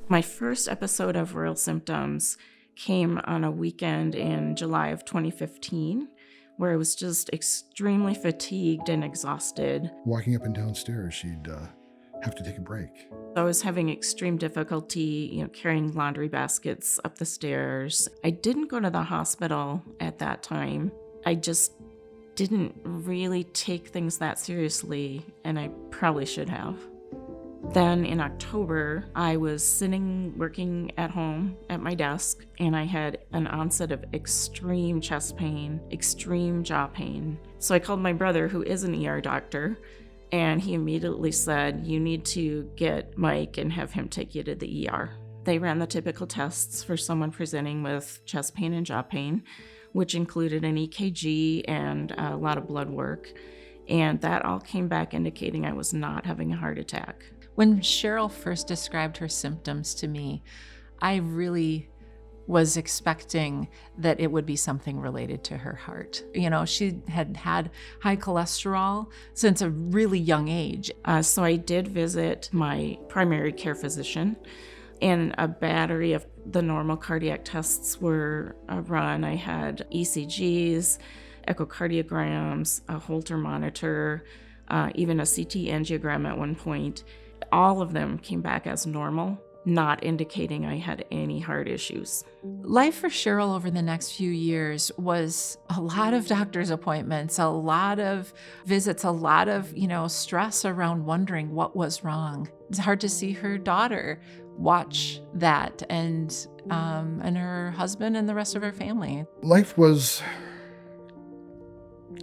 My first episode of real symptoms came on a weekend in July of 2015, where I was just extremely fatigued and exhausted. Walking up and down stairs, she'd have to take a break. I was having extreme difficulty, carrying laundry baskets up the stairs. I didn't go to the hospital at that time. I just didn't really take things that seriously, and I probably should have. Then in October, I was working at home at my desk, and I had an onset of extreme chest pain, extreme jaw pain. So I called my brother, who is an ER doctor, and he immediately said, "You need to get Mike and have him take you to the ER." They ran the typical tests for someone presenting with chest pain and jaw pain, which included an EKG and a lot of blood work. And that all came back indicating I was not having a heart attack. When Sheryl first described her symptoms to me, I really was expecting that it would be something related to her heart. She had had high cholesterol since a really young age. So I did visit my primary care physician, and a battery of the normal cardiac tests were run. I had ECGs, echocardiograms, a Holter monitor, even a CT angiogram at one point. All of them came back as normal, not indicating I had any heart issues. Life for Sheryl over the next few years was a lot of doctor's appointments, a lot of visits, a lot of, stress around wondering what was wrong. It's hard to see her daughter watch that and her husband and the rest of her family. Life was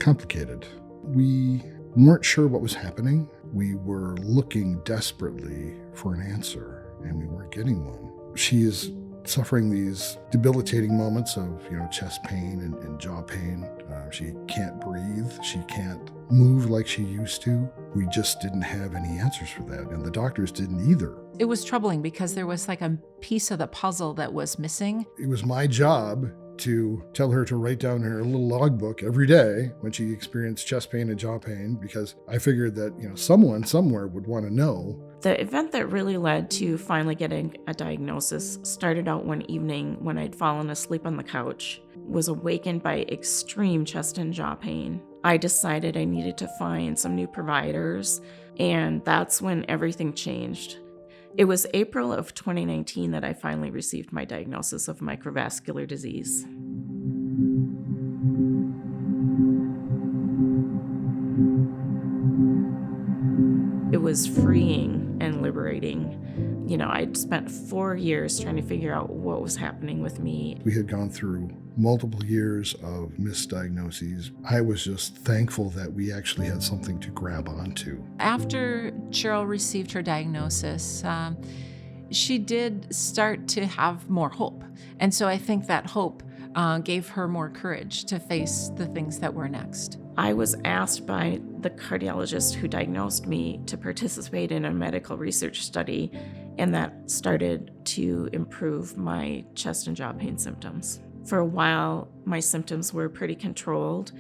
complicated. We weren't sure what was happening. We were looking desperately for an answer, and we weren't getting one. She is suffering these debilitating moments of, chest pain and jaw pain. She can't breathe. She can't move like she used to. We just didn't have any answers for that, and the doctors didn't either. It was troubling because there was like a piece of the puzzle that was missing. It was my job to tell her to write down in her little logbook every day when she experienced chest pain and jaw pain, because I figured that, someone somewhere would want to know. The event that really led to finally getting a diagnosis started out one evening when I'd fallen asleep on the couch, was awakened by extreme chest and jaw pain. I decided I needed to find some new providers, and that's when everything changed. It was April of 2019 that I finally received my diagnosis of microvascular disease. It was freeing and liberating. I'd spent 4 years trying to figure out what was happening with me. We had gone through multiple years of misdiagnoses. I was just thankful that we actually had something to grab onto. After Sheryl received her diagnosis, she did start to have more hope. And so I think that hope gave her more courage to face the things that were next. I was asked by the cardiologist who diagnosed me to participate in a medical research study, and that started to improve my chest and jaw pain symptoms. For a while, my symptoms were pretty controlled,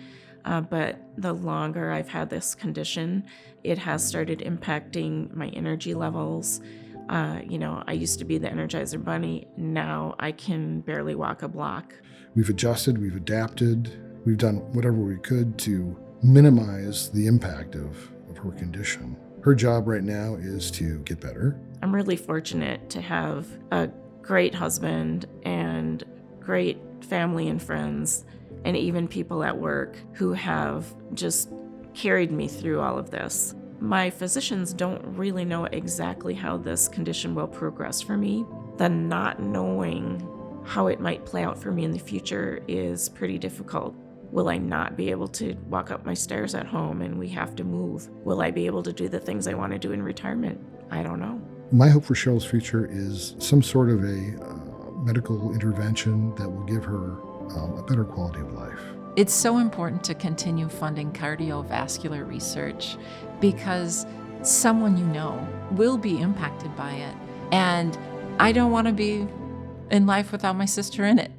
but the longer I've had this condition, it has started impacting my energy levels. I used to be the Energizer Bunny. Now I can barely walk a block. We've adjusted, we've adapted, we've done whatever we could to minimize the impact of her condition. Her job right now is to get better. I'm really fortunate to have a great husband and great family and friends, and even people at work who have just carried me through all of this. My physicians don't really know exactly how this condition will progress for me. The not knowing how it might play out for me in the future is pretty difficult. Will I not be able to walk up my stairs at home and we have to move? Will I be able to do the things I want to do in retirement? I don't know. My hope for Sheryl's future is some sort of a medical intervention that will give her a better quality of life. It's so important to continue funding cardiovascular research because someone will be impacted by it. And I don't want to be in life without my sister in it.